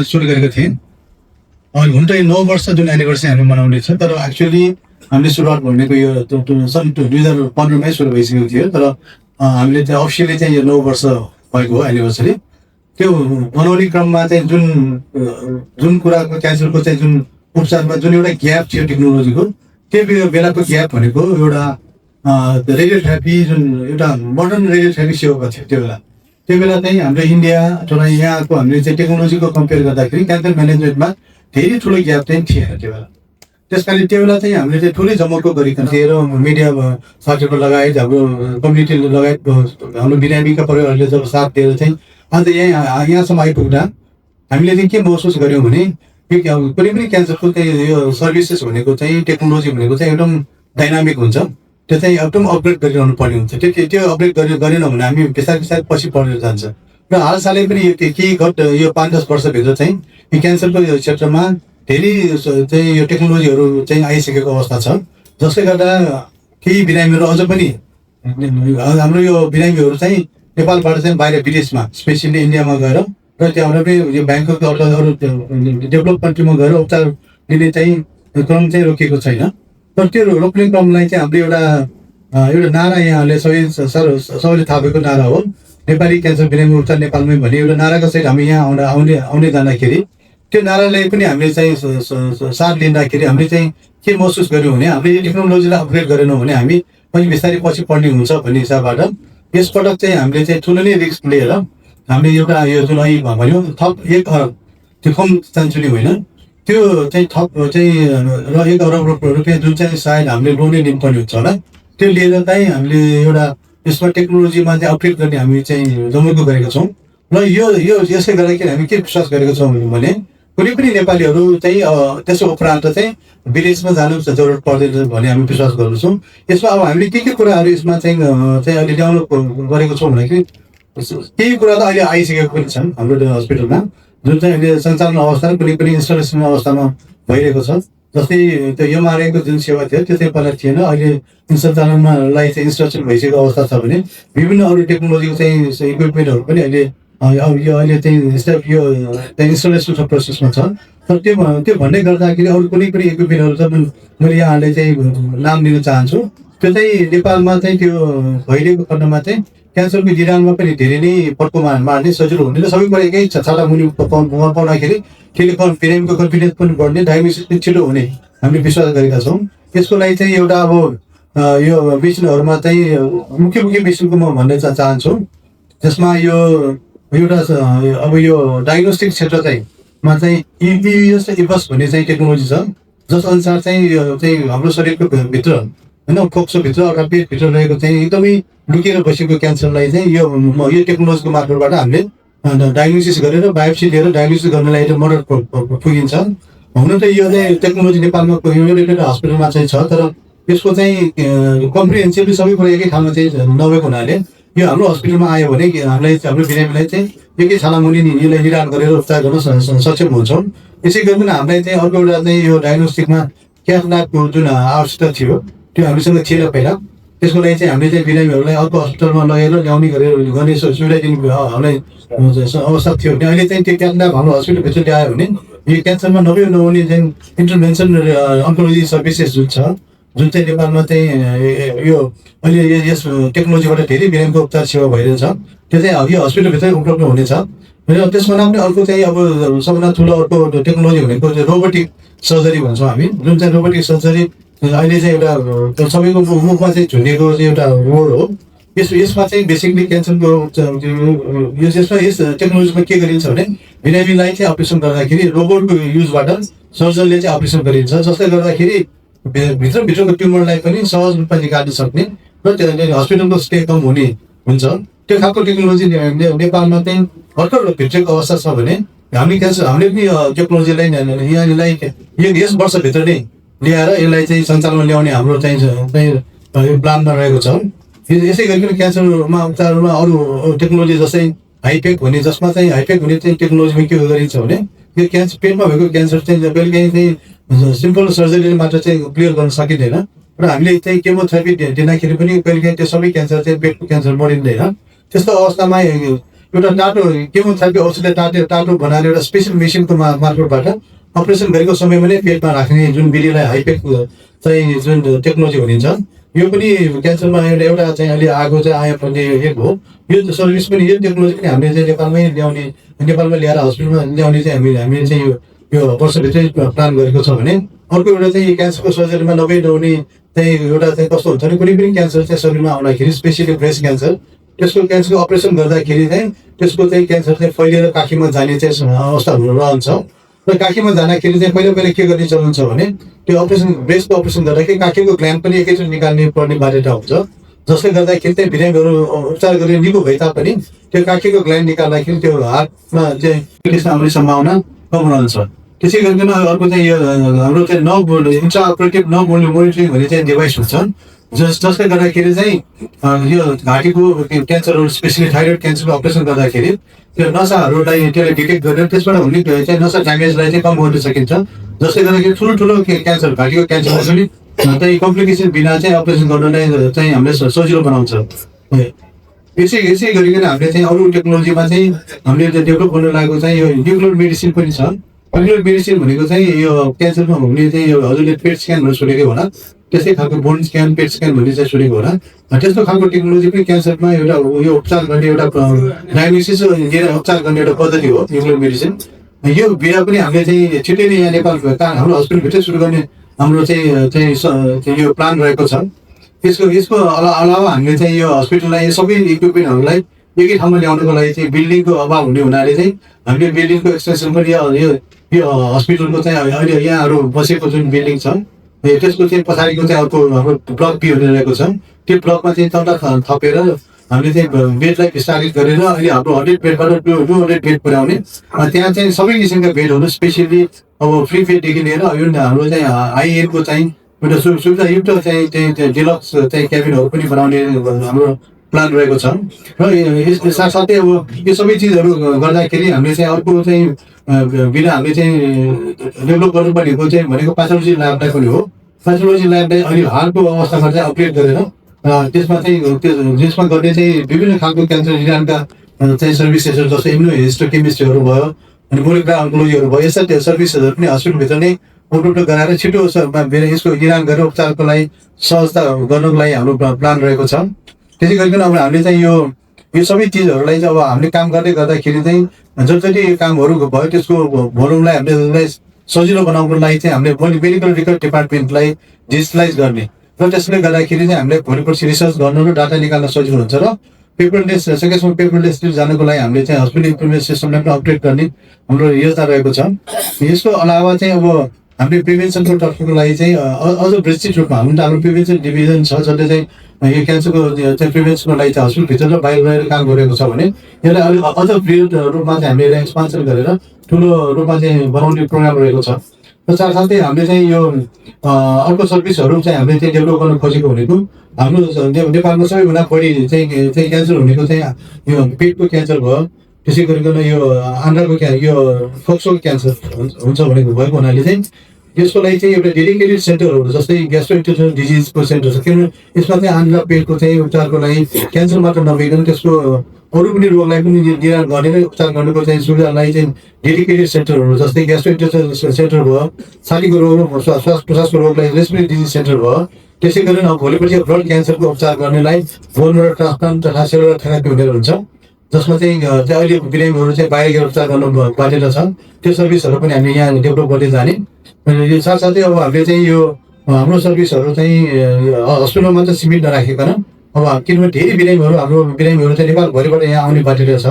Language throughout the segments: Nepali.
सुरु गरेको थिएँ। हुन त यो 9 वर्ष जुन एनिभर्सरी हामी मनाउने छ, तर एक्चुअली हामीले सुरुवात भनेको यो सन् 2015मै सुरु भइसकेको थियो। तर हामीले चाहिँ अफिसियली चाहिँ यो 9 वर्ष भएको हो एनिभर्सरी। त्यो मनाउने क्रममा चाहिँ जुन कुराको क्यान्सरको चाहिँ जुन उपचारमा जुन एउटा ग्याप थियो टेक्नोलोजीको, त्यो बेलाको ग्याप भनेको एउटा रेडियोथेरापी, जुन एउटा मोडर्न रेडियोथेरापी सेवा थियो त्यो बेला चाहिँ हाम्रो इन्डिया अथवा यहाँको हामीले चाहिँ टेक्नोलोजीको कम्पेयर गर्दाखेरि क्यान्सर म्यानेजमेन्टमा धेरै ठुलो ग्याप चाहिँ थिएन त्यो बेला। त्यस कारण त्यो बेला चाहिँ हामीले चाहिँ ठुलै जमर्को गरिकन थिएँ र मिडिया साथीहरू लगायत, हाम्रो कम्युनिटी लगायत, हाम्रो बिरामीका परिवारहरूले जब साथ दिएर चाहिँ आज यहाँसम्म आइपुग्दा हामीले चाहिँ के महसुस गऱ्यौँ भने कुनै पनि क्यान्सरको चाहिँ यो सर्भिसेस भनेको चाहिँ टेक्नोलोजी भनेको चाहिँ एकदम डाइनामिक हुन्छ। त्यो चाहिँ एकदम अपग्रेड गरिरहनु पर्ने हुन्छ। त्यो अपग्रेड गरेनौँ भने हामी बिस्तारै पछि पढेर जान्छ। र हालसालै पनि यो 5-10 वर्षभित्र चाहिँ यो क्यान्सरको यो क्षेत्रमा धेरै चाहिँ यो टेक्नोलोजीहरू चाहिँ आइसकेको अवस्था छ, जसले गर्दा केही बिरामीहरू अझ पनि हाम्रो यो बिरामीहरू चाहिँ नेपालबाट चाहिँ बाहिर विदेशमा, स्पेसली इन्डियामा गएर र त्यहाँबाट पनि यो ब्याङ्कक अरू डेभलप कन्ट्रीमा गएर उपचार लिने चाहिँ क्रम चाहिँ रोकिएको छैन। तर त्यो रोक्ने क्रमलाई चाहिँ हाम्रो एउटा नारा यहाँले सबैले थाहा भएको नारा हो, नेपाली क्यान्सर बिरामी उपचार नेपालमै भन्ने एउटा नाराको सहित हामी यहाँ आउने जाँदाखेरि त्यो नारालाई पनि हामीले चाहिँ साथ लिँदाखेरि हामीले चाहिँ के महसुस गऱ्यौँ भने हामीले टेक्नोलोजीलाई अपग्रेड गरेनौँ भने हामी पनि बिस्तारै पछि पढ्ने हुन्छ भन्ने हिसाबबाट यसपटक चाहिँ हामीले चाहिँ ठुलो नै रिस्क लिएर हामीले एउटा यो जुन अहिले भन्यो थप 1 अरब, त्यो कम चान्चुने होइन, त्यो चाहिँ थप चाहिँ र 1 अरब रुपियाँ जुन चाहिँ सायद हामीले लोनै लिनुपर्ने हुन्छ होला, त्यो लिएर चाहिँ हामीले एउटा यसमा टेक्नोलोजीमा चाहिँ अपग्रेड गर्ने हामी चाहिँ जमर्को गरेका छौँ। र यसले गर्दाखेरि हामी के विश्वास गरेका छौँ भने कुनै पनि नेपालीहरू चाहिँ त्यसको उपरान्त चाहिँ विदेशमा जानु जरुरत पर्दैन भन्ने हामी विश्वास गर्दछौँ। यसमा अब हामीले के कुराहरू यसमा चाहिँ अहिले ल्याउनु गरेको छौँ भन्दाखेरि केही कुरा त अहिले आइसकेको पनि छन् हाम्रो हस्पिटलमा, जुन चाहिँ अहिले सञ्चालन अवस्था कुनै पनि इन्स्टलेसन अवस्थामा भइरहेको छ। जस्तै त्यो एमआरआईको जुन सेवा थियो त्यो चाहिँ पहिला थिएन, अहिले सञ्चालनमालाई चाहिँ इन्स्टलेसन भइसकेको अवस्था छ भने विभिन्न अरू टेक्नोलोजीको चाहिँ इक्विपमेन्टहरू पनि अहिले चाहिँ यो इन्स्टलेसन प्रोसेसमा छ। तर त्यो भन्दै गर्दाखेरि अरू कुनै पनि इक्विपमेन्टहरू त मैले यहाँले चाहिँ नाम लिन चाहन्छु। त्यो चाहिँ नेपालमा चाहिँ त्यो भइरहेको खण्डमा चाहिँ क्यान्सरको निदानमा पनि धेरै नै पटको मार्ने सजिलो हुने र सबै कुरा एकै छाडा मुनि पाउँदाखेरि त्यसले बिरामीको कन्फिडेन्स पनि बढ्ने, डायग्नोसिस पनि छिटो हुने हामीले विश्वास गरेका छौँ। यसको लागि चाहिँ एउटा अब यो मेसिनहरूमा चाहिँ मुख्य मेसिनको म भन्न चाहन्छु, जसमा यो एउटा अब यो डायग्नोस्टिक क्षेत्र चाहिँ इबिएस इबस भन्ने चाहिँ टेक्नोलोजी छ, जस अनुसार चाहिँ हाम्रो शरीरको भित्र होइन, फोक्सोभित्र अथवा पेटभित्र रहेको चाहिँ एकदमै लुकेर बसेको क्यान्सरलाई चाहिँ यो टेक्नोलोजीको मार्फतबाट हामीले डायग्नोसिस गरेर बायोप्सी लिएर डायग्नोसिस गर्नलाई एउटा मद्दत पुगिन्छ। हुन त यो चाहिँ टेक्नोलोजी नेपालमा एउटा हस्पिटलमा चाहिँ छ, तर यसको चाहिँ कम्प्रिहेन्सिभली सबै कुरा एकै ठाउँमा चाहिँ नभएको हुनाले यो हाम्रो हस्पिटलमा आयो भने हाम्रो बिरामीलाई चाहिँ एकै छालामुनि यसलाई निदान गरेर उपचार गर्न सक्षम हुन्छौँ। यसै गरी हामीलाई चाहिँ अर्को एउटा चाहिँ यो डायग्नोस्टिकमा क्याथल्याबको जुन आवश्यकता थियो त्यो हामीसँग थिएन पहिला। त्यसको लागि चाहिँ हामीले चाहिँ बिरामीहरूलाई अर्को हस्पिटलमा लगेर ल्याउने गर्ने सुविधा दिनु हामीलाई अवस्था थियो भने अहिले चाहिँ त्यो क्याथल्याब हाम्रो हस्पिटलभित्र ल्यायो भने यो क्यान्सरमा नहुने चाहिँ इन्टरभेन्सन अन्कोलोजी सर्भिसेस जुन छ, जुन चाहिँ नेपालमा चाहिँ यो अहिले यस टेक्नोलोजीबाट धेरै बिरामीको उपचार सेवा भइरहेछ, त्यो चाहिँ यो हस्पिटलभित्रै उपलब्ध हुनेछ। र त्यसमा पनि अर्को चाहिँ अब सबभन्दा ठुलो अर्को टेक्नोलोजी भनेको रोबोटिक सर्जरी भन्छौँ हामी, जुन चाहिँ रोबोटिक सर्जरी अहिले चाहिँ एउटा सबैको मुखमा चाहिँ झुन्डेको एउटा रोड हो। यसमा चाहिँ बेसिकली क्यान्सरको यस टेक्नोलोजीमा के गरिन्छ भने बिरामीलाई चाहिँ अपरेसन गर्दाखेरि रोबोटको युजबाट सर्जनले चाहिँ अपरेसन गरिन्छ, जसले गर्दाखेरि भित्रको ट्युमरलाई पनि सहज रूपमा निकाल्न सक्ने र त्यो हस्पिटलको स्टे कम हुने हुन्छ। त्यो खालको टेक्नोलोजी नेपालमा चाहिँ भर्खर भित्रेको अवस्था छ भने हामीले पनि टेक्नोलोजीलाई यहाँलाई यस वर्षभित्र नै ल्याएर यसलाई चाहिँ सञ्चालनमा ल्याउने हाम्रो चाहिँ प्लानमा रहेको छ। यसै गरिकन क्यान्सरमा उपचारमा अरू टेक्नोलोजी जस्तै हाइपेक हुने, जसमा चाहिँ हाइपेक हुने चाहिँ टेक्नोलोजीमा के गरिन्छ भने यो क्यान्सर पेटमा भएको क्यान्सर चाहिँ कहिलेकाहीँ चाहिँ सिम्पल सर्जरीले मात्र चाहिँ क्लियर गर्न सकिँदैन र हामीले चाहिँ केमोथेरापी दिँदाखेरि पनि कहिलेकाहीँ त्यो सबै क्यान्सर चाहिँ पेटको क्यान्सर मरिँदैन। त्यस्तो अवस्थामा एउटा टाटो के हुन्छ कि औषधले टाटो बनाएर एउटा स्पेसल मेसिनको मार्फतबाट अपरेसन गरेको समयमा नै पेटमा राख्ने जुन विधिलाई हाइपेक चाहिँ जुन टेक्नोलोजी भनिन्छ यो पनि क्यान्सरमा एउटा चाहिँ अहिले आएको चाहिँ आयो भने एक हो। यो सर्भिस पनि यो टेक्नोलोजी पनि हामीले चाहिँ नेपालमा ल्याएर हस्पिटलमा ल्याउने चाहिँ हामीले चाहिँ यो वर्षभित्रै प्लान गरेको छ भने अर्को एउटा चाहिँ क्यान्सरको सर्जरीमा नभइरहने चाहिँ एउटा चाहिँ कस्तो हुन्छ भने कुनै पनि क्यान्सर चाहिँ शरीरमा आउँदाखेरि स्पेसियली ब्रेस्ट क्यान्सर त्यसको क्यान्सरको अपरेसन गर्दाखेरि चाहिँ त्यसको चाहिँ क्यान्सर चाहिँ फैलिएर काखीमा जाने चाहिँ अवस्था हुन रहन्छ र काखीमा जाँदाखेरि चाहिँ पहिला के गर्ने चलन छ भने त्यो अपरेसन ब्रेस्टको अपरेसन गर्दाखेरि काखीको ग्ल्यान्ड पनि एकैचोटि निकाल्ने पर्ने बाध्यता हुन्छ जसले गर्दाखेरि चाहिँ बिरामीहरू उपचार गरेर निको भए तापनि त्यो काखीको ग्ल्यान्ड निकाल्दाखेरि त्यो हार्टमा चाहिँ आउने सम्भावना कम रहन्छ। त्यसै गरिकन अर्को चाहिँ यो हाम्रो चाहिँ इन्ट्राअपरेटिभ मोनिटरिङ भन्ने चाहिँ डिभाइस हुन्छ जसले गर्दाखेरि चाहिँ यो घाँटीको क्यान्सरहरू स्पेसली थाइरोइड क्यान्सरको अपरेसन गर्दाखेरि त्यो नसाहरूलाई त्यसले डिटेक्ट गरेर त्यसबाट हुने चाहिँ नसा ड्यामेजलाई चाहिँ कम गर्न सकिन्छ जसले गर्दाखेरि ठुलो क्यान्सर घाँटीको क्यान्सरलाई पनि चाहिँ कम्प्लिकेसन बिना चाहिँ अपरेसन गर्नलाई चाहिँ हामीले सजिलो बनाउँछ। यसै गरिकन हामीले चाहिँ अरू टेक्नोलोजीमा चाहिँ हामीले डेभलप गर्न लागेको चाहिँ यो न्युक्लियर मेडिसिन पनि छ। न्युक्लियर मेडिसिन भनेको चाहिँ यो क्यान्सरमा हुने चाहिँ यो हजुरले पेट स्क्यानहरू सुनेको होला त्यस्तै खालको बोन स्क्यान पेट स्क्यान भन्ने चाहिँ सुनेको होला त्यस्तो खालको टेक्नोलोजी पनि क्यान्सरमा एउटा यो उपचार गर्ने एउटा डायग्नोसिस लिएर उपचार गर्ने एउटा पद्धति हो न्युक्लियर मेडिसिन। यो विधा पनि हामीले चाहिँ छिट्टै नै यहाँ नेपालको हाम्रो हस्पिटलभित्रै सुरु गर्ने हाम्रो चाहिँ यो प्लान रहेको छ। यसको अलावा हामीले चाहिँ यो हस्पिटललाई सबै इक्विपमेन्टहरूलाई एकै ठाउँमा ल्याउनको लागि चाहिँ बिल्डिङको अभाव हुने हुनाले चाहिँ हामीले बिल्डिङको एक्सटेन्सन पनि यो हस्पिटलको चाहिँ अहिले यहाँहरू बसेको जुन बिल्डिङ छ त्यसको चाहिँ पछाडिको चाहिँ अर्को हाम्रो ब्लक बी रहेको छ त्यो ब्लकमा चाहिँ तल थपेर हामीले चाहिँ बेडलाई विस्तारित गरेर अहिले हाम्रो 100 बेडबाट 200 बेड पुर्याउने त्यहाँ चाहिँ सबै किसिमका बेडहरू स्पेसियली अब फ्री बेडदेखि लिएर हाम्रो चाहिँ हाई एन्डको चाहिँ एउटा सुविधायुक्त चाहिँ डिलक्स चाहिँ क्याबिनहरू पनि बनाउने हाम्रो प्लान रहेको छ। र साथसाथै अब यो सबै चिजहरू गर्दाखेरि हामीले चाहिँ अर्को चाहिँ बिना हामीले चाहिँ डेभलप गर्नुपर्नेको चाहिँ भनेको पेथोलोजी ल्याबलाई पनि हो। पेथोलोजी ल्याबलाई अहिले हालको अवस्थामा चाहिँ अपग्रेड गरेर त्यसमा चाहिँ त्यसमा गर्ने चाहिँ विभिन्न खालको क्यान्सर निदानका चाहिँ सर्भिसेसहरू जस्तो इम्युनोहिस्टोकेमिस्ट्रीहरू भयो अनि मोलिकुलर अन्कोलोजीहरू भयो यस्ता त्यो सर्भिसेसहरू पनि हस्पिटलभित्र नै उपलब्ध गराएर छिटो यसको निदान गरेर उपचारको लागि सहजता गर्नको लागि हाम्रो प्लान रहेको छ। त्यसै गरिकन अब हामीले चाहिँ यो सबै चिजहरूलाई चाहिँ अब हामीले काम गर्दाखेरि चाहिँ जति कामहरू भयो त्यसको भोल्युमलाई हामीले सजिलो बनाउनको लागि चाहिँ हामीले मेडिकल रिकर्ड डिपार्टमेन्टलाई डिजिटलाइज गर्ने र त्यसले गर्दाखेरि चाहिँ हामीले भोलिपर्सि रिसर्च गर्नु र डाटा निकाल्न सजिलो हुन्छ र पेपरलेस सकेसम्म पेपरलेस जानको लागि हामीले चाहिँ हस्पिटल इन्फर्मेसन सिस्टमलाई पनि अपडेट गर्ने हाम्रो योजना रहेको छ। यसको अलावा चाहिँ अब हामीले प्रिभेन्सनको तर्फको लागि चाहिँ अझ विस्तृत रूपमा हाम्रो प्रिभेन्सन डिभिजन छ जसले चाहिँ यो क्यान्सरको चाहिँ प्रिभेन्सनको लागि चाहिँ हस्पिटलभित्र र बाहिर गएर काम गरेको छ भने यसलाई अलिक अझ बृहत रूपमा चाहिँ हामीले एक्सपान्सन गरेर ठुलो रूपमा चाहिँ बनाउने प्रोग्राम रहेको छ। र साथसाथै हामीले चाहिँ यो अर्को सर्भिसहरू चाहिँ हामीले चाहिँ डेभलप गर्न खोजेको भनेको हाम्रो नेपालमा सबैभन्दा बढी चाहिँ क्यान्सर हुनेको चाहिँ यो पेटको क्यान्सर भयो त्यसै गरिकन यो आन्द्राको यो फोक्सोको क्यान्सर हुन्छ भनेको भएको हुनाले चाहिँ यसको लागि चाहिँ एउटा डेडिकेटेड सेन्टरहरू जस्तै ग्यास्ट्रोइन्टेस्टाइनल डिजिजको सेन्टर छ किनभने यसमा चाहिँ आन्द्रा पेटको चाहिँ उपचारको लागि क्यान्सर मात्र नभइकन त्यसको अरू पनि रोगलाई पनि निदान गर्ने र उपचार गर्नुको चाहिँ सुविधालाई चाहिँ डेडिकेटेड सेन्टरहरू जस्तै ग्यास्ट्रोइन्टेस्टाइनल सेन्टर भयो छातीको रोग श्वास प्रश्वासको रोगलाई रेस्पिरेटरी डिजिज सेन्टर भयो त्यसै गरी अब भोलिपर्सि ब्लड क्यान्सरको उपचार गर्नेलाई बोन मेरो ट्रान्सप्लान्ट तथा सेलुलर थेरापी हुने हुन्छ जसमा चाहिँ अहिले बिरामीहरू चाहिँ बाहिर गएर उपचार गर्नु बाध्यता छ त्यो सर्भिसहरू पनि हामीले यहाँ डेभलप गर्दै जाने। यो साथसाथै अब हामीले चाहिँ यो हाम्रो सर्भिसहरू चाहिँ हस्पिटलमा मात्र सीमित नराखिकन अब किनभने धेरै बिरामीहरू हाम्रो बिरामीहरू चाहिँ नेपालभरिबाट यहाँ आउने बाध्यता छ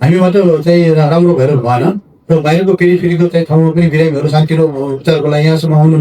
हामी मात्र चाहिँ राम्रो भएर भएन र बाहिरको फेरिको चाहिँ ठाउँमा पनि बिरामीहरू शान्तिलो उपचारको लागि यहाँसम्म आउनु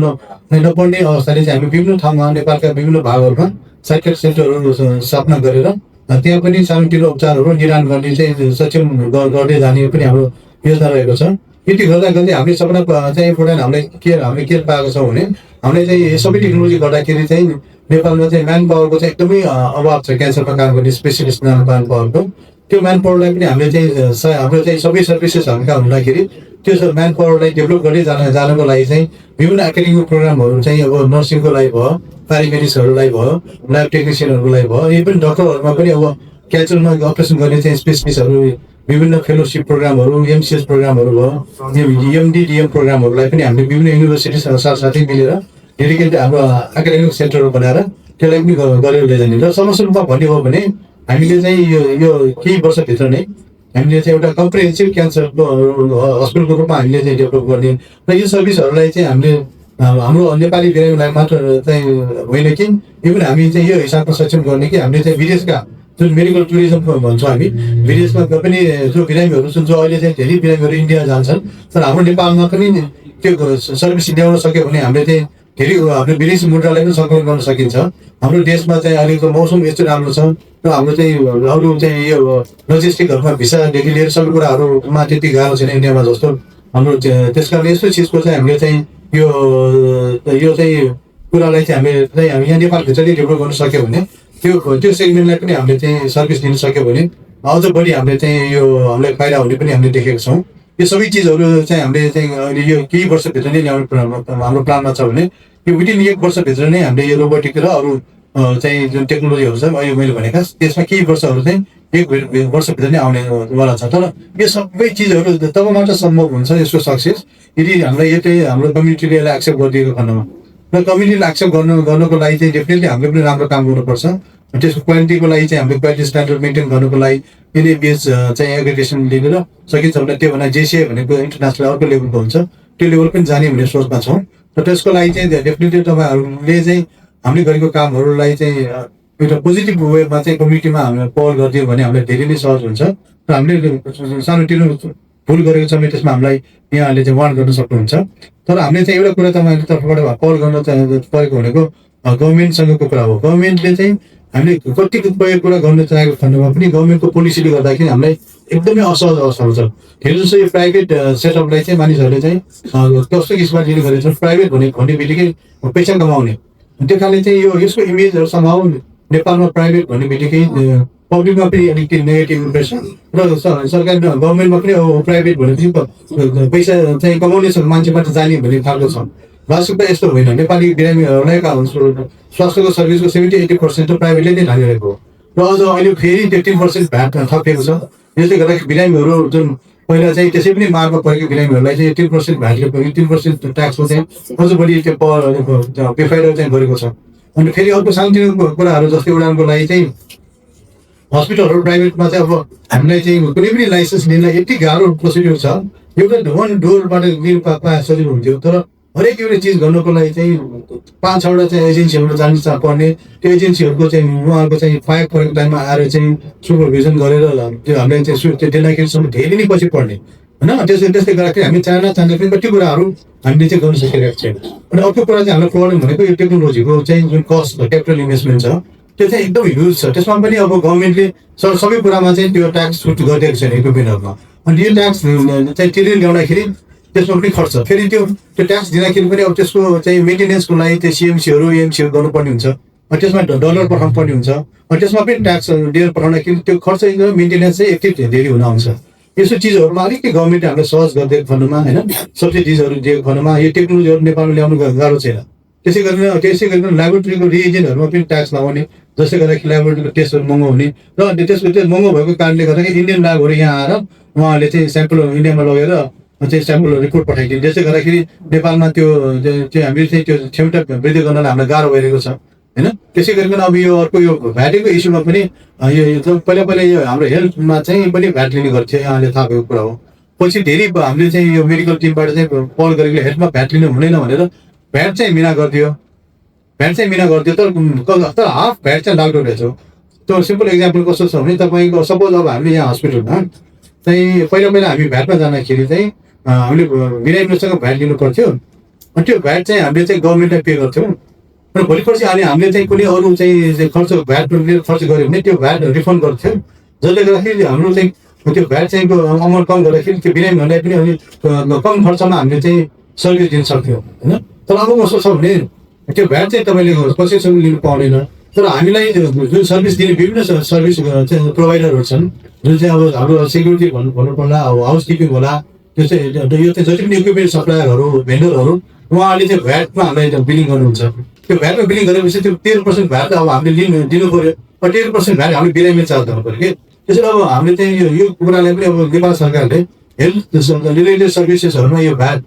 नपर्ने अवस्थाले चाहिँ हामी विभिन्न ठाउँमा नेपालका विभिन्न भागहरूमा साइकेट्रिक सेन्टरहरू स्थापना गरेर त्यहाँ पनि सानोतिनो उपचारहरू निदान गर्ने चाहिँ सक्षम गर्दै जाने पनि हाम्रो योजना रहेको छ। यति गर्दा हामीले सबैलाई चाहिँ इम्पोर्टेन्ट हामीले के पाएको छौँ भने हामीले चाहिँ सबै टेक्नोलोजी गर्दाखेरि चाहिँ नेपालमा चाहिँ म्यान पावरको चाहिँ एकदमै अभाव छ क्यान्सरमा काम गर्ने स्पेसलिस्ट म्यान पावरको त्यो म्यान पावरलाई पनि हामीले चाहिँ हाम्रो चाहिँ सबै सर्भिसेस हाम्रा हुँदाखेरि त्यो म्यान पावरलाई डेभलप गर्दै जानको लागि चाहिँ विभिन्न एकाडेमिक प्रोग्रामहरू चाहिँ अब नर्सिङको लागि भयो प्यारामेडिक्सहरूलाई भयो ल्याब टेक्निसियनहरूको लागि भयो यही पनि डक्टरहरूमा पनि अब क्यान्सरमा अपरेसन गर्ने चाहिँ स्पेसलिस्टहरू विभिन्न फेलोसिप प्रोग्रामहरू एमसिएस प्रोग्रामहरू भयो एमडिडिएम प्रोग्रामहरूलाई पनि हामीले विभिन्न युनिभर्सिटी साथसाथै मिलेर डेडिकेटेड हाम्रो एकाडेमिक सेन्टरहरू बनाएर त्यसलाई पनि गरेर लैजाने र समग्र रूपमा भन्ने हो भने हामीले चाहिँ यो केही वर्षभित्र नै हामीले चाहिँ एउटा कम्प्रिहेन्सिभ क्यान्सर हस्पिटलको रूपमा हामीले चाहिँ डेभलप गर्ने र यो सर्भिसहरूलाई चाहिँ हामीले हाम्रो नेपाली बिरामीलाई मात्र चाहिँ होइन कि इभन हामी चाहिँ यो हिसाबमा सक्षम गर्ने कि हामीले चाहिँ विदेशका जुन मेडिकल टुरिज्म भन्छौँ हामी विदेशमा पनि जो बिरामीहरू छन् जो अहिले चाहिँ धेरै बिरामीहरू इन्डिया जान्छन् तर हाम्रो नेपालमा पनि त्यो सर्भिस ल्याउन सक्यो भने हामीले चाहिँ धेरै हाम्रो विदेशी मुद्रालाई पनि सङ्कलन गर्न सकिन्छ हाम्रो देशमा चाहिँ अहिलेको मौसम यस्तो राम्रो छ र हाम्रो चाहिँ अरू चाहिँ यो लजिस्टिकहरूमा भिसादेखि लिएर सबै कुराहरूमा त्यति गाह्रो छैन इन्डियामा जस्तो हाम्रो त्यस कारण यस्तो चिजको चाहिँ हामीले चाहिँ यो चाहिँ कुरालाई चाहिँ हामी यहाँ नेपालभित्र नै डेभलप गर्न सक्यो भने त्यो सेगमेन्टलाई पनि हामीले चाहिँ सर्भिस दिन सक्यो भने अझ बढी हामीले चाहिँ यो हामीलाई फाइदा हुने पनि हामीले देखेको छौँ यो सबै चिजहरू चाहिँ हामीले चाहिँ अहिले यो केही वर्षभित्र नै ल्याउने हाम्रो प्लानमा छ भने यो विदिन 1 वर्षभित्र नै हामीले यो रोबोटिक र अरू चाहिँ जुन टेक्नोलोजीहरू छ अहिले मैले भनेका त्यसमा केही वर्षहरू चाहिँ 1 वर्षभित्र नै आउनेवाला छ तर यो सबै चिजहरू तब मात्र सम्भव हुन्छ यसको सक्सेस यदि हामीलाई यतै हाम्रो कम्युनिटीले यसलाई एक्सेप्ट गरिदिएको खण्डमा र कम्युनिटीले एक्सेप्ट गर्नको लागि चाहिँ डेफिनेटली हामीले पनि राम्रो काम गर्नुपर्छ त्यसको क्वालिटीको लागि चाहिँ हामीले क्वालिटी स्ट्यान्डर्ड मेन्टेन गर्नुको लागि एनएबिएस चाहिँ एग्रिगेसन लिएर सकिन्छ भने त्यो भन्दा जेसिए भनेको इन्टरनेसनल अर्को लेभलको हुन्छ त्यो लेभल पनि जाने भन्ने सोचमा छौँ र त्यसको लागि चाहिँ डेफिनेटली तपाईँहरूले चाहिँ हामीले गरेको कामहरूलाई चाहिँ एउटा पोजिटिभ वेमा चाहिँ कम्युनिटीमा हामीले पहल गरिदियो भने हामीलाई धेरै नै सहज हुन्छ र हामीले सानोतिनो भुल गरेको छ भने त्यसमा हामीलाई यहाँहरूले चाहिँ वार्न गर्न सक्नुहुन्छ तर हामीले चाहिँ एउटा कुरा तपाईँहरूको तर्फबाट पहल गर्न परेको भनेको गभर्मेन्टसँगको कुरा हो गभर्मेन्टले चाहिँ हामीले कति कुरा गर्न चाहेको खण्डमा पनि गभर्मेन्टको पोलिसीले गर्दाखेरि हामीलाई एकदमै असहज अवस्थामा छ धेरै जस्तो यो प्राइभेट सेटअपलाई चाहिँ मानिसहरूले चाहिँ कस्तो किसिममा डिल गरेको छ प्राइभेट भन्ने बित्तिकै पैसा कमाउने त्यो कारणले चाहिँ यसको इमेजहरू समाउ नेपालमा प्राइभेट भन्ने बित्तिकै पब्लिकमा पनि अलिकति नेगेटिभ इम्प्रेसन र सरकारी गभर्मेन्टमा पनि प्राइभेट भनेपछि पैसा चाहिँ कमाउने मान्छे मात्र जाने भन्ने खालको छ वास्तविकता यस्तो होइन नेपाली बिरामीहरूलाई स्वास्थ्यको सर्भिसको 70-80% त प्राइभेटले नै ढालिरहेको हो र अझ अहिले फेरि 15% भ्याट थपिएको छ यसले गर्दाखेरि बिरामीहरू जुन पहिला चाहिँ त्यसै पनि मारमा परेको बिरामीहरूलाई चाहिँ 18% भ्याटले 18% ट्याक्सको चाहिँ अझ बढी त्यो बेफाइदा चाहिँ गरेको छ अनि फेरि अर्को सानोतिनो कुराहरू जस्तै उडानको लागि चाहिँ हस्पिटलहरू प्राइभेटमा चाहिँ अब हामीलाई चाहिँ कुनै पनि लाइसेन्स लिन यति गाह्रो प्रोसिड्युर छ एउटा 1 डोरबाट लिनु पाए सजिलो हुन्थ्यो तर हरेक एउटा चिज गर्नको लागि चाहिँ 5-6वटा चाहिँ एजेन्सीहरू जानु पर्ने त्यो एजेन्सीहरूको चाहिँ उहाँहरूको चाहिँ फायर परेको टाइममा आएर चाहिँ सुपरभिजन गरेर त्यो हामीलाई चाहिँ त्यो डेलाइकेसम्म धेरै नै पछि पर्ने होइन त्यस्तै गर्दाखेरि हामी चाहना पनि कति कुराहरू हामीले चाहिँ गर्न सकिरहेको छैन अनि अर्को कुरा चाहिँ हाम्रो प्रब्लम भनेको यो टेक्नोलोजीको चाहिँ जुन कस्ट क्यापिटल इन्भेस्टमेन्ट छ त्यो चाहिँ एकदम ह्युज छ त्यसमा पनि अब गभर्मेन्टले सबै कुरामा चाहिँ त्यो ट्याक्स छुट गरिदिएको छैन इक्विपमेन्टहरूमा अनि यो ट्याक्स चाहिँ तिरेर ल्याउँदाखेरि त्यसमा पनि खर्च फेरि त्यो ट्याक्स दिँदाखेरि पनि अब त्यसको चाहिँ मेन्टेनेन्सको लागि त्यो सिएमसीहरू एमसीहरू गर्नुपर्ने हुन्छ अनि त्यसमा डलर पठाउनु पर्ने हुन्छ अनि त्यसमा पनि ट्याक्स दिएर पठाउँदाखेरि त्यो खर्च मेन्टेनेन्स चाहिँ यति धेरै हुन आउँछ यस्तो चिजहरूमा अलिकति गभर्मेन्टले हामीलाई सहज गरिदिएको खण्डमा होइन सब्सिडिजहरू दिएको खण्डमा यो टेक्नोलोजीहरू नेपालमा ल्याउनु गाह्रो छैन त्यसै गरेर ल्याबोरेटरीको रिएजेन्टहरूमा पनि ट्याक्स लगाउने जसले गर्दाखेरि ल्याबोरेटरीको टेस्टहरू महँगो हुने र त्यसको त्यो महँगो भएको कारणले गर्दाखेरि इन्डियन ल्याबहरू यहाँ आएर उहाँहरूले चाहिँ स्याम्पल इन्डियामा लगेर चाहिँ स्याम्पल रिपोर्ट पठाइदिने त्यसले गर्दाखेरि नेपालमा त्यो हामीले चाहिँ त्यो क्षमता वृद्धि गर्नलाई हामीलाई गाह्रो भइरहेको छ होइन त्यसै गरिकन अब यो अर्को यो भ्याटेको इस्युमा पनि यो पहिला यो हाम्रो हेल्थमा चाहिँ पनि भ्याट लिने गर्थ्यो यहाँले थाहा भएको कुरा हो पछि धेरै हामीले चाहिँ यो मेडिकल टिमबाट चाहिँ पहल गरेको हेल्थमा भ्याट लिनु हुँदैन भनेर भ्याट चाहिँ मिना गरिदियो तर हाफ भ्याट चाहिँ लाग्दो रहेछ त्यो सिम्पल एक्जाम्पल कस्तो छ भने तपाईँको सपोज अब हामीले यहाँ हस्पिटलमा चाहिँ पहिला हामी भ्याटमा जाँदाखेरि चाहिँ हामीले बिरामीसँग भ्याट लिनु पर्थ्यो अनि त्यो भ्याट चाहिँ हामीले चाहिँ गभर्मेन्टलाई पे गर्थ्यौँ र भोलि पर्सि हामीले चाहिँ कुनै अरू चाहिँ खर्च भ्याट खर्च गऱ्यो भने त्यो भ्याट रिफन्ड गर्थ्यौँ जसले गर्दाखेरि हाम्रो चाहिँ त्यो भ्याट चाहिँ अमाउन्ट कम गर्दाखेरि त्यो बिरामीहरूलाई पनि अलिक कम खर्चमा हामीले चाहिँ सर्भिस दिन सक्थ्यौँ होइन तर अब कस्तो छ भने त्यो भ्याट चाहिँ तपाईँले कसैसँग लिनु पाउँदैन तर हामीलाई जुन सर्भिस दिने विभिन्न सर्भिस प्रोभाइडरहरू छन् जुन चाहिँ अब हाम्रो सेक्युरिटी भन्नु पर्ला अब हाउस किपिङ होला त्यो चाहिँ यो चाहिँ जति पनि इक्विपमेन्ट सप्लायरहरू भेन्डरहरू उहाँहरूले चाहिँ भ्याटमा हामीलाई बिलिङ गर्नुहुन्छ त्यो भ्याटमा बिलिङ गरेपछि त्यो 13% भ्याट अब हामीले दिनु पऱ्यो र 13% भ्याट हामीले बिरामी चार्ज गर्नु पऱ्यो कि त्यसैले अब हामीले चाहिँ यो कुरालाई पनि अब नेपाल सरकारले हेल्थ रिलेटेड सर्भिसेसहरूमा यो भ्याट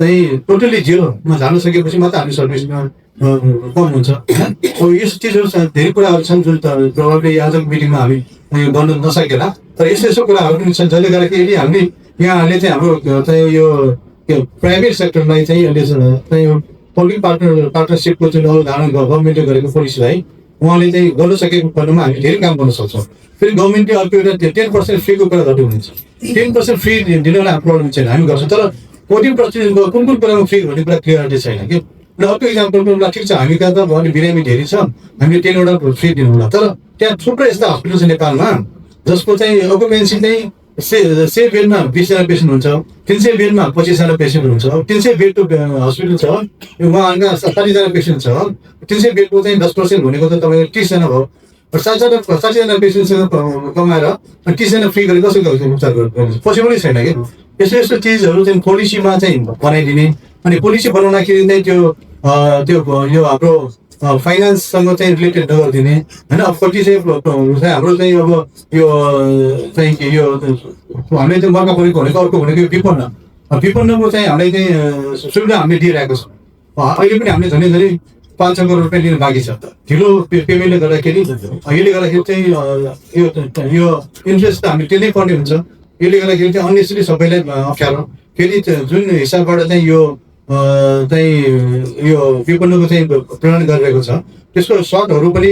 चाहिँ टोटली जिरोमा जान सकेपछि मात्र हामी सर्भिसमा कम हुन्छ। अब यस्तो चिजहरू धेरै कुराहरू छन् जुन प्रभावले आजको मिटिङमा हामी गर्न नसकेला, तर यस्तो यस्तो कुराहरू पनि छन् जसले गर्दाखेरि हामीले यहाँहरूले चाहिँ हाम्रो चाहिँ यो प्राइभेट सेक्टरलाई चाहिँ अहिले चाहिँ पब्लिक पार्टनरसिपको जुन अवधारणा गभर्मेन्टले गरेको पोलिसीलाई उहाँले चाहिँ गर्न सकेको खण्डमा हामी धेरै काम गर्न सक्छौँ। फेरि गभर्मेन्टले अर्को एउटा 10% फ्रीको कुरा गर्दै हुनुहुन्छ। 10% फ्री दिनलाई हाम्रो प्रब्लम छैन, हामी गर्छौँ, तर 14% कुन कुन कुरामा फ्री भन्ने कुरा क्लियरिटी छैन कि। र अर्को इक्जाम्पल ठिक छ, हामी कहाँ त भयो भने बिरामी धेरै छ, हामीले 10वटा फ्री दिनु होला, तर त्यहाँ थुप्रै यस्ता हस्पिटल छ नेपालमा जसको चाहिँ अकुपेन्सी चाहिँ 100 बेडमा 20 जना पेसेन्ट हुन्छ, 300 बेडमा 25 जना पेसेन्ट हुन्छ। 300 बेडको हस्पिटल छ, उहाँहरूका 60 जना पेसेन्ट छ, 300 बेडको चाहिँ 10% भनेको त तपाईँको 30 जना भयो। 60 जना पेसेन्टसँग कमाएर 30 जना फ्री गरेर कसरी उपचार गर्नु पोसिबलै छैन कि। यस्तो यस्तो चिजहरू चाहिँ पोलिसीमा चाहिँ बनाइदिने, अनि पोलिसी बनाउँदाखेरि चाहिँ त्यो यो हाम्रो फाइनेन्ससँग चाहिँ रिलेटेड नगरिदिने होइन। अब कति चाहिँ हाम्रो चाहिँ अब यो चाहिँ यो हामीले चाहिँ मर्का परेको भनेको अर्को भनेको विपन्नको चाहिँ हामीलाई चाहिँ सुविधा हामीले दिइरहेको छ। अहिले पनि हामीले झन् 500 करोड रुपियाँ लिनु बाँकी छ। ढिलो पेमेन्टले गर्दाखेरि यसले गर्दाखेरि चाहिँ यो इन्ट्रेस्ट त हामीले तिर्नै पर्ने हुन्छ। यसले गर्दाखेरि चाहिँ अननेसरी सबैलाई अप्ठ्यारो। फेरि जुन हिसाबबाट चाहिँ यो विपन्नको चाहिँ प्रण गरिरहेको छ त्यसको सर्टहरू पनि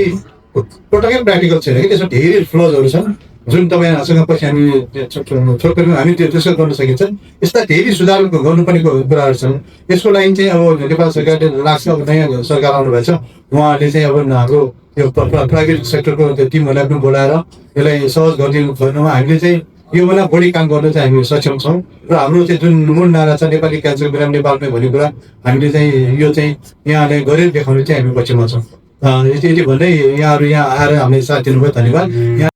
टोटलै प्र्याक्टिकल छैन कि, त्यसमा धेरै फ्लजहरू छन् जुन तपाईँहरूसँग पछि हामी छोटकरीमा हामी त्यसो गर्न सकिन्छ। यस्ता धेरै सुधार गर्नुपर्ने कुराहरू छन्। यसको लागि चाहिँ अब नेपाल सरकारले लाग्छ, अब नयाँ सरकार आउनुभएछ, उहाँहरूले चाहिँ अब हाम्रो यो प्राइभेट सेक्टरको त्यो टिमहरूलाई पनि बोलाएर यसलाई सहज गरिदिनु भन्नुमा हामीले चाहिँ योभन्दा बढी काम गर्न चाहिँ हामी सक्षम छौँ। र हाम्रो चाहिँ जुन मूल नारा छ नेपाली क्यान्सर बिराम नेपालमै भन्ने कुरा हामीले चाहिँ यो चाहिँ यहाँले गरेर देखाउने चाहिँ हामी पक्षमा छौँ। यति भन्दै यहाँहरू यहाँ आएर हामीले साथ दिनुभयो, धन्यवाद।